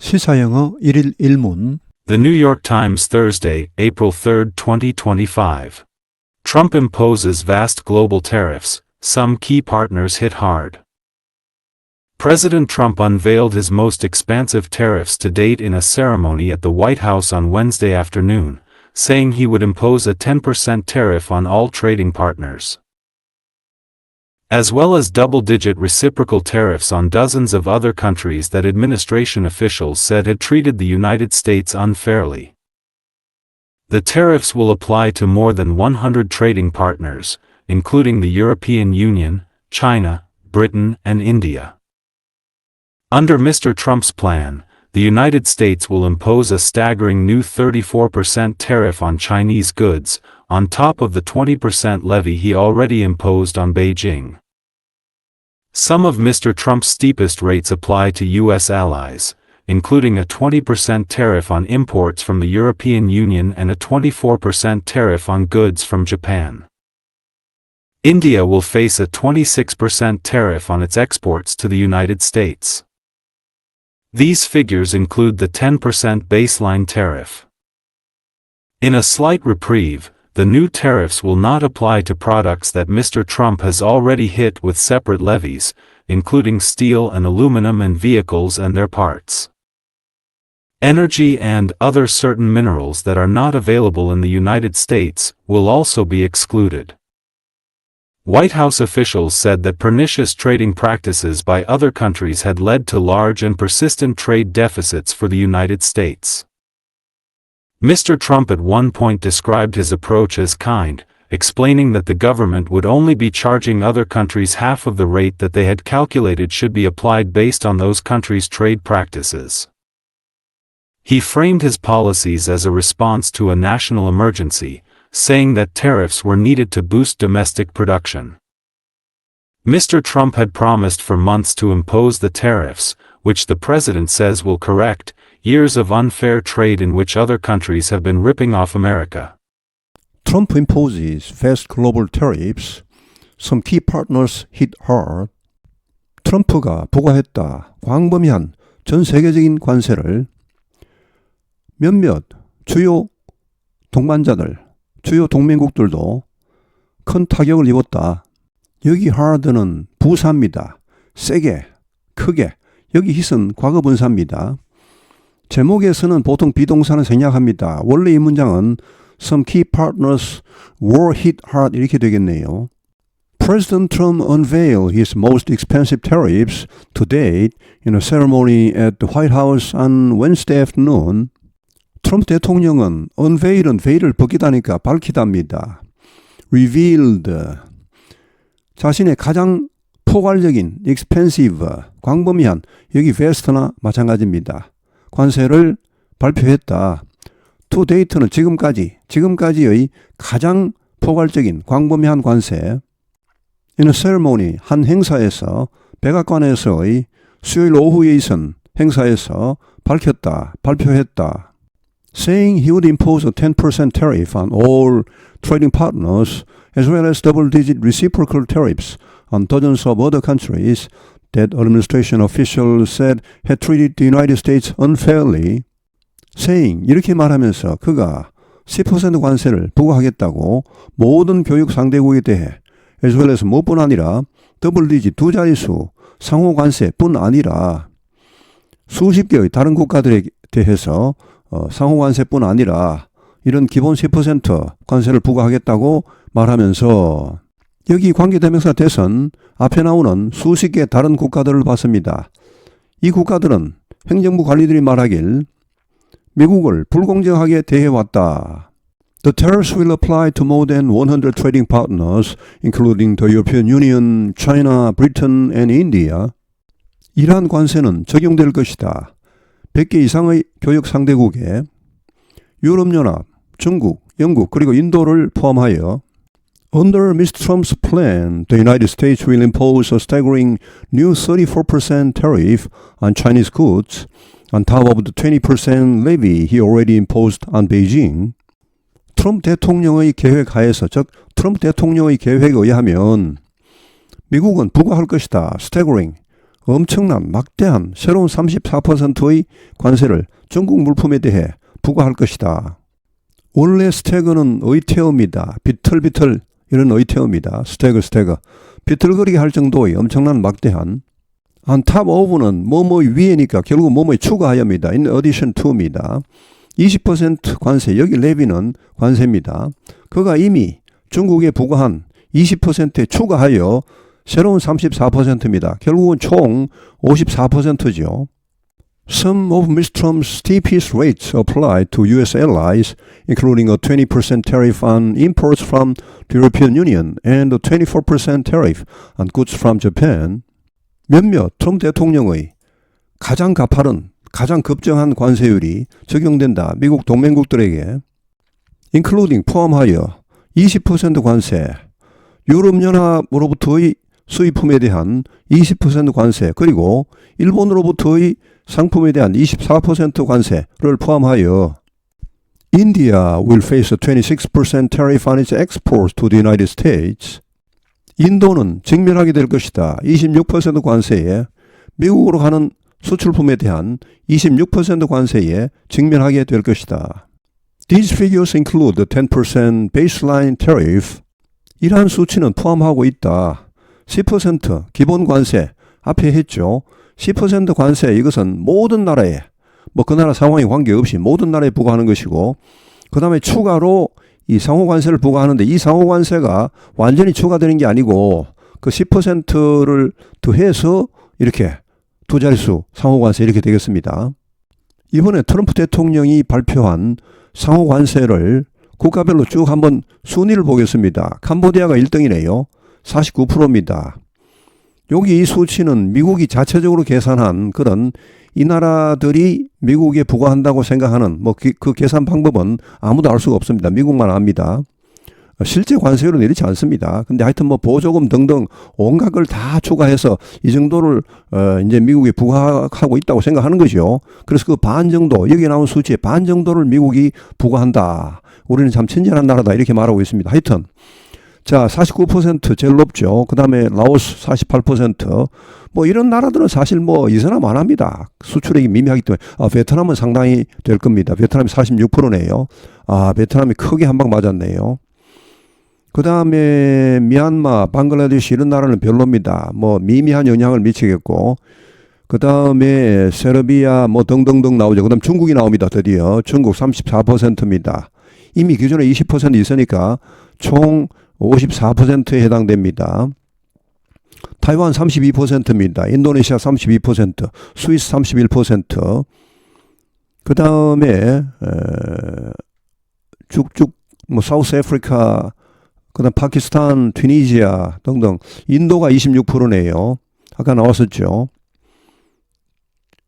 시사영어 1일 1문 The New York Times Thursday, April 3, 2025. Trump imposes vast global tariffs, some key partners hit hard. President Trump unveiled his most expansive tariffs to date in a ceremony at the White House on Wednesday afternoon, saying he would impose a 10% tariff on all trading partners, as well as double-digit reciprocal tariffs on dozens of other countries that administration officials said had treated the United States unfairly. The tariffs will apply to more than 100 trading partners, including the European Union, China, Britain, and India. Under Mr. Trump's plan, the United States will impose a staggering new 34% tariff on Chinese goods, on top of the 20% levy he already imposed on Beijing. Some of Mr. Trump's steepest rates apply to U.S. allies, including a 20% tariff on imports from the European Union and a 24% tariff on goods from Japan. India will face a 26% tariff on its exports to the United States. These figures include the 10% baseline tariff. In a slight reprieve, the new tariffs will not apply to products that Mr. Trump has already hit with separate levies, including steel and aluminum and vehicles and their parts. Energy and other certain minerals that are not available in the United States will also be excluded. White House officials said that pernicious trading practices by other countries had led to large and persistent trade deficits for the United States. Mr. Trump at one point described his approach as kind, explaining that the government would only be charging other countries half of the rate that they had calculated should be applied based on those countries' trade practices. He framed his policies as a response to a national emergency, saying that tariffs were needed to boost domestic production. Mr. Trump had promised for months to impose the tariffs, which the president says will correct years of unfair trade in which other countries have been ripping off America. Trump imposes vast global tariffs. Some key partners hit hard. 트럼프가 부과했다. 광범위한 전 세계적인 관세를 몇몇 주요 동반자들, 주요 동맹국들도 큰 타격을 입었다. 여기 hard는 부사입니다. 세게, 크게. 여기 hit은 과거분사입니다. 제목에서는 보통 비동사는 생략합니다. 원래 이 문장은 Some key partners were hit hard 이렇게 되겠네요. President Trump unveiled his most expensive tariffs to date in a ceremony at the White House on Wednesday afternoon. 트럼프 대통령은 unveil은 veil을 벗기다니까 밝히답니다. revealed 자신의 가장 포괄적인 expensive 광범위한 여기 vast나 마찬가지입니다. 관세를 발표했다. To date는 지금까지의 가장 포괄적인 광범위한 관세. In a ceremony, 한 행사에서 백악관에서의 수요일 오후에 있은 행사에서 발표했다. Saying he would impose a 10% tariff on all trading partners as well as double-digit reciprocal tariffs on dozens of other countries that administration officials said had treated the United States unfairly. Saying 이렇게 말하면서 그가 10% 관세를 부과하겠다고 모든 교육 상대국에 대해 as well as 뭐뿐 아니라 더블디짓 두 자릿수 상호 관세뿐 아니라 수십 개의 다른 국가들에 대해서 상호 관세뿐 아니라 이런 기본 10% 관세를 부과하겠다고 말하면서 여기 관계대명사 대선 앞에 나오는 수십 개 다른 국가들을 봤습니다. 이 국가들은 행정부 관리들이 말하길 미국을 불공정하게 대해왔다. The tariffs will apply to more than 100 trading partners, including the European Union, China, Britain, and India. 이러한 관세는 적용될 것이다. 100개 이상의 교역 상대국에 유럽연합, 중국, 영국, 그리고 인도를 포함하여 Under Mr. Trump's plan, the United States will impose a staggering new 34% tariff on Chinese goods on top of the 20% levy he already imposed on Beijing. 트럼프 대통령의 계획 하에서, 즉 트럼프 대통령의 계획에 의하면 미국은 부과할 것이다. staggering, 엄청난 막대한 새로운 34%의 관세를 중국 물품에 대해 부과할 것이다. 원래 스태그는 의태어입니다. 비틀비틀 이런 의태어입니다. 스태그. 비틀거리게 할 정도의 엄청난 막대한 on top of는 뭐뭐의 위에니까 결국 뭐뭐의 추가하여입니다. in addition to입니다. 20% 관세, 여기 레비는 관세입니다. 그가 이미 중국에 부과한 20%에 추가하여 새로운 34%입니다. 결국은 총 54%죠. Some of Mr. Trump's steepest rates apply to U.S. allies, including a 20% tariff on imports from the European Union and a 24% tariff on goods from Japan. 몇몇 트럼프 대통령의 가장 가파른, 가장 급정한 관세율이 적용된다. 미국 동맹국들에게 including 포함하여 20% 관세, 유럽연합으로부터의 수입품에 대한 20% 관세, 그리고 일본으로부터의 상품에 대한 24% 관세를 포함하여 India will face a 26% tariff on its exports to the United States. 인도는 직면하게 될 것이다. 26% 관세에 미국으로 가는 수출품에 대한 26% 관세에 직면하게 될 것이다. These figures include the 10% baseline tariff. 이러한 수치는 포함하고 있다. 10% 기본 관세 앞에 했죠. 10% 관세 이것은 모든 나라에 그 나라 상황에 관계없이 모든 나라에 부과하는 것이고 그 다음에 추가로 이 상호관세를 부과하는데 이 상호관세가 완전히 추가되는 게 아니고 그 10%를 더해서 이렇게 두 자릿수 상호관세 이렇게 되겠습니다. 이번에 트럼프 대통령이 발표한 상호관세를 국가별로 쭉 한번 순위를 보겠습니다. 캄보디아가 1등이네요. 49%입니다. 여기 이 수치는 미국이 자체적으로 계산한 그런 이 나라들이 미국에 부과한다고 생각하는 그 계산 방법은 아무도 알 수가 없습니다. 미국만 압니다. 실제 관세율은 이렇지 않습니다. 근데 하여튼 보조금 등등 온갖 걸 다 추가해서 이 정도를 이제 미국에 부과하고 있다고 생각하는 거죠. 그래서 그 반 정도, 여기 나온 수치의 반 정도를 미국이 부과한다. 우리는 참 친절한 나라다 이렇게 말하고 있습니다. 하여튼 자 49% 제일 높죠. 그 다음에 라오스 48%. 이런 나라들은 사실 이사람 안 합니다. 수출액이 미미하기 때문에. 베트남은 상당히 될 겁니다. 베트남이 46%네요. 베트남이 크게 한 방 맞았네요. 그 다음에 미얀마, 방글라데시 이런 나라는 별로입니다. 미미한 영향을 미치겠고. 그 다음에 세르비아 등등등 나오죠. 그 다음 중국이 나옵니다. 드디어. 중국 34%입니다. 이미 기존에 20% 있으니까 총 54%에 해당됩니다. 타이완 32%입니다. 인도네시아 32%, 스위스 31%. 그 다음에 쭉쭉 사우스 아프리카, 그 다음 파키스탄, 튀니지아 등등. 인도가 26%네요. 아까 나왔었죠.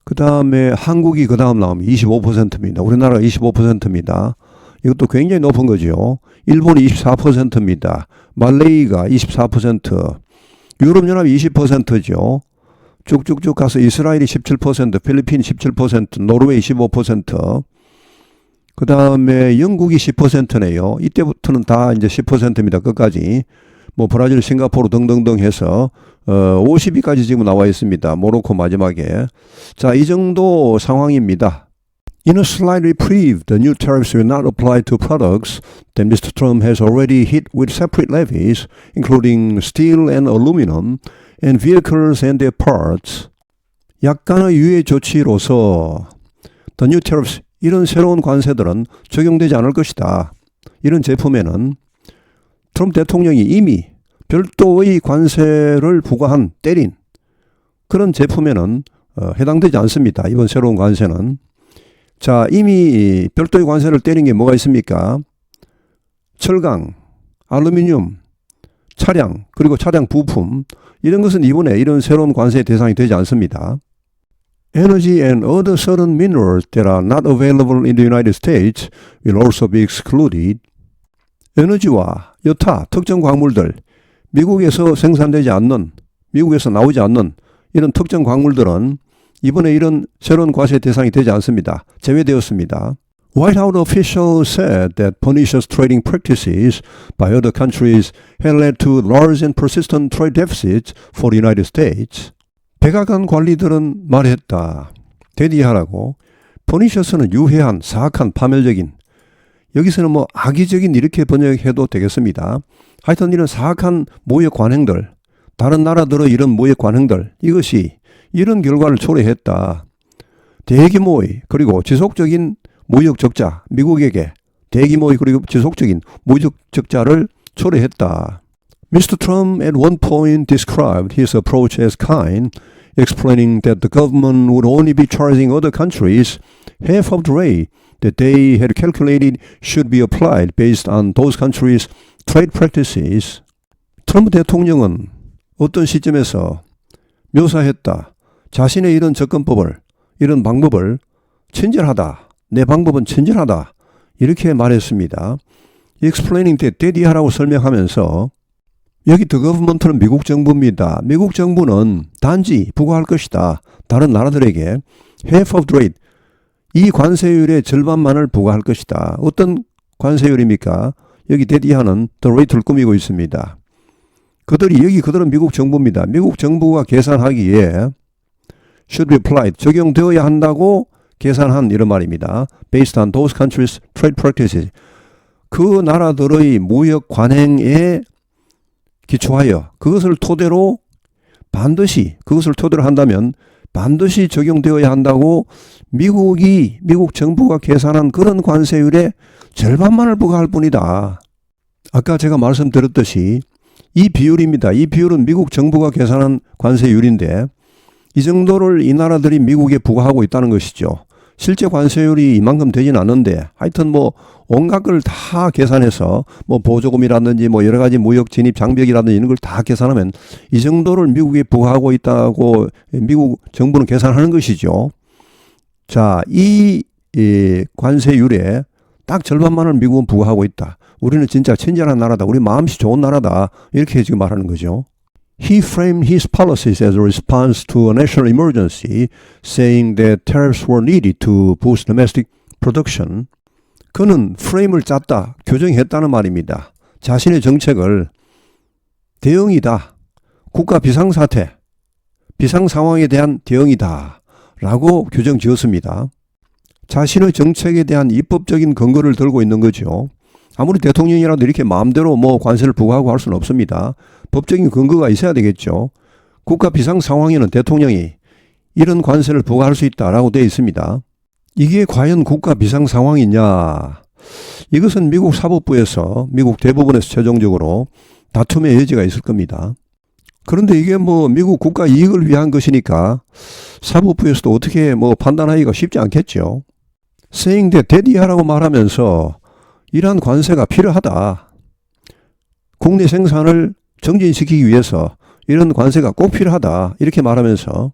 그 다음에 한국이 그 다음 나오면 25%입니다. 우리나라가 25%입니다. 이것도 굉장히 높은 거죠. 일본이 24%입니다. 말레이가 24%, 유럽연합이 20%죠. 쭉쭉쭉 가서 이스라엘이 17%, 필리핀 17%, 노르웨이 15%, 그 다음에 영국이 10%네요. 이때부터는 다 이제 10%입니다. 끝까지. 브라질, 싱가포르 등등등 해서 50위까지 지금 나와 있습니다. 모로코 마지막에. 자, 이 정도 상황입니다. In a slight reprieve, the new tariffs will not apply to products that Mr. Trump has already hit with separate levies, including steel and aluminum, and vehicles and their parts. 약간의 유예 조치로서 the new tariffs, 이런 새로운 관세들은 적용되지 않을 것이다. 이런 제품에는 트럼프 대통령이 이미 별도의 관세를 부과한 때린 그런 제품에는 해당되지 않습니다. 이번 새로운 관세는. 자, 이미 별도의 관세를 때린 게 뭐가 있습니까? 철강, 알루미늄, 차량, 그리고 차량 부품, 이런 것은 이번에 이런 새로운 관세의 대상이 되지 않습니다. Energy and other certain minerals that are not available in the United States will also be excluded. 에너지와 여타 특정 광물들, 미국에서 생산되지 않는, 미국에서 나오지 않는 이런 특정 광물들은 이번에 이런 새로운 과세 대상이 되지 않습니다. 제외되었습니다. White House officials said that pernicious trading practices by other countries had led to large and persistent trade deficits for the United States. 백악관 관리들은 말했다. 데디하라고. 퍼니셔스는 유해한, 사악한, 파멸적인. 여기서는 뭐 악의적인 이렇게 번역해도 되겠습니다. 하여튼 이런 사악한 무역 관행들, 다른 나라들의 이런 무역 관행들, 이것이 이런 결과를 초래했다. 대규모의 그리고 지속적인 무역 적자, 미국에게 대규모의 그리고 지속적인 무역 적자를 초래했다. Mr. Trump at one point described his approach as kind, explaining that the government would only be charging other countries half of the rate that they had calculated should be applied based on those countries' trade practices. 트럼프 대통령은 어떤 시점에서 묘사했다. 자신의 이런 접근법을, 이런 방법을 친절하다. 내 방법은 친절하다. 이렇게 말했습니다. explaining that daddy하라고 설명하면서 여기 the government는 미국 정부입니다. 미국 정부는 단지 부과할 것이다. 다른 나라들에게 half of the rate, 이 관세율의 절반만을 부과할 것이다. 어떤 관세율입니까? 여기 daddy하는 the rate를 꾸미고 있습니다. 그들은 미국 정부입니다. 미국 정부가 계산하기에 should be applied, 적용되어야 한다고 계산한 이런 말입니다. based on those countries' trade practices. 그 나라들의 무역 관행에 기초하여 그것을 토대로 한다면 반드시 적용되어야 한다고 미국 정부가 계산한 그런 관세율의 절반만을 부과할 뿐이다. 아까 제가 말씀드렸듯이 이 비율입니다. 이 비율은 미국 정부가 계산한 관세율인데 이 정도를 이 나라들이 미국에 부과하고 있다는 것이죠. 실제 관세율이 이만큼 되진 않는데 하여튼 뭐 온갖 걸 다 계산해서 뭐 보조금이라든지 뭐 여러 가지 무역 진입 장벽이라든지 이런 걸 다 계산하면 이 정도를 미국에 부과하고 있다고 미국 정부는 계산하는 것이죠. 자, 이 관세율에 딱 절반만을 미국은 부과하고 있다. 우리는 진짜 친절한 나라다. 우리 마음씨 좋은 나라다. 이렇게 지금 말하는 거죠. He framed his policies as a response to a national emergency, saying that tariffs were needed to boost domestic production. 그는 프레임을 짰다, 교정했다는 말입니다. 자신의 정책을 대응이다, 국가 비상사태, 비상상황에 대한 대응이다 라고 규정 지었습니다. 자신의 정책에 대한 입법적인 근거를 들고 있는 거죠. 아무리 대통령이라도 이렇게 마음대로 뭐 관세를 부과하고 할 수는 없습니다. 법적인 근거가 있어야 되겠죠. 국가 비상 상황에는 대통령이 이런 관세를 부과할 수 있다라고 되어 있습니다. 이게 과연 국가 비상 상황이냐? 이것은 미국 사법부에서, 미국 대법원에서 최종적으로 다툼의 여지가 있을 겁니다. 그런데 이게 뭐 미국 국가 이익을 위한 것이니까 사법부에서도 어떻게 뭐 판단하기가 쉽지 않겠죠. saying that daddy하라고 말하면서 이러한 관세가 필요하다. 국내 생산을 정진시키기 위해서 이런 관세가 꼭 필요하다. 이렇게 말하면서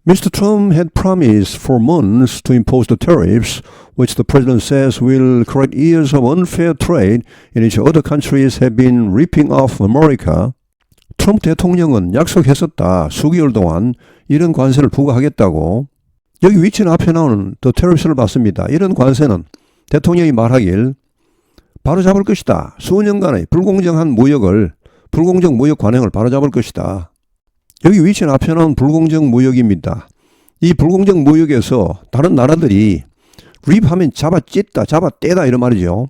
Mr. Trump had promised for months to impose the tariffs, which the president says will correct years of unfair trade in which other countries have been ripping off America. 트럼프 대통령은 약속했었다. 수개월 동안 이런 관세를 부과하겠다고. 여기 위치는 앞에 나오는 the tariffs를 봤습니다. 이런 관세는 대통령이 말하길 바로잡을 것이다. 수년간의 불공정 무역 관행을 바로잡을 것이다. 여기 위치는 앞에 나온 불공정 무역입니다. 이 불공정 무역에서 다른 나라들이 립하면 잡아 찢다, 잡아 떼다 이런 말이죠.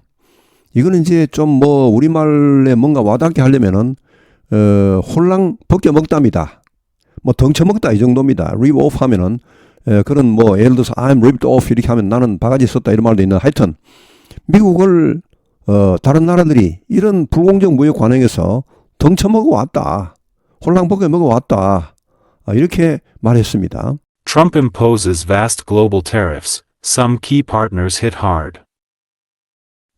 이거는 이제 좀 뭐 우리말에 뭔가 와닿게 하려면은 홀랑 벗겨 먹답니다. 뭐 덩쳐먹다 이 정도입니다. rip off 하면은 그런 뭐 예를 들어서 I'm ripped off 이렇게 하면 나는 바가지 썼다 이런 말도 있는, 하여튼 미국을 다른 나라들이 이런 불공정 무역 관행에서 덩쳐먹어 왔다. 홀랑 벗겨 먹어 왔다. 이렇게 말했습니다. Trump imposes vast global tariffs. Some key partners hit hard.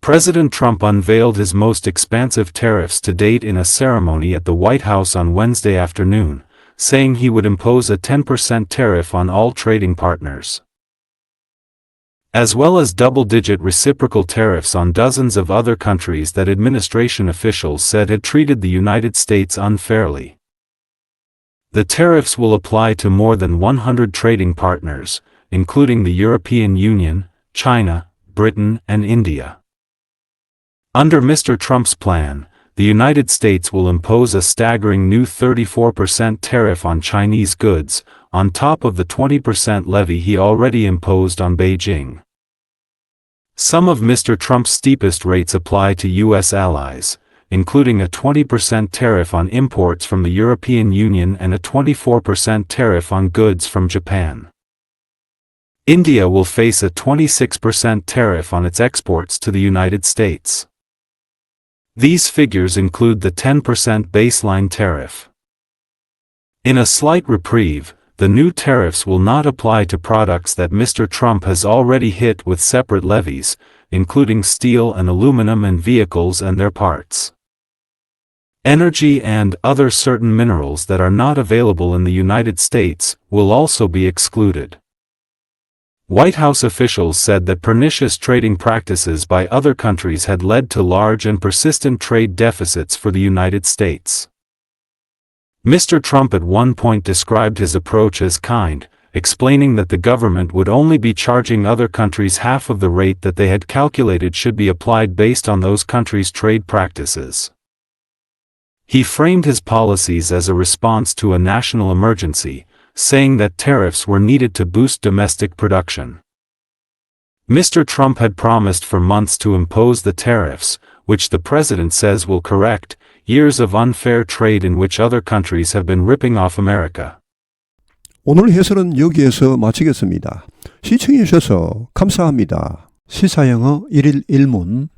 President Trump unveiled his most expansive tariffs to date in a ceremony at the White House on Wednesday afternoon, saying he would impose a 10% tariff on all trading partners, as well as double-digit reciprocal tariffs on dozens of other countries that administration officials said had treated the United States unfairly. The tariffs will apply to more than 100 trading partners, including the European Union, China, Britain, and India. Under Mr. Trump's plan, the United States will impose a staggering new 34% tariff on Chinese goods, on top of the 20% levy he already imposed on Beijing. Some of Mr. Trump's steepest rates apply to U.S. allies, including a 20% tariff on imports from the European Union and a 24% tariff on goods from Japan. India will face a 26% tariff on its exports to the United States. These figures include the 10% baseline tariff. In a slight reprieve, the new tariffs will not apply to products that Mr. Trump has already hit with separate levies, including steel and aluminum and vehicles and their parts. Energy and other certain minerals that are not available in the United States will also be excluded. White House officials said that pernicious trading practices by other countries had led to large and persistent trade deficits for the United States. Mr. Trump at one point described his approach as kind, explaining that the government would only be charging other countries half of the rate that they had calculated should be applied based on those countries' trade practices. He framed his policies as a response to a national emergency, saying that tariffs were needed to boost domestic production. Mr. Trump had promised for months to impose the tariffs, which the president says will correct years of unfair trade in which other countries have been ripping off America. 오늘 해설은 여기에서 마치겠습니다. 시청해 주셔서 감사합니다. 시사영어 1일 1문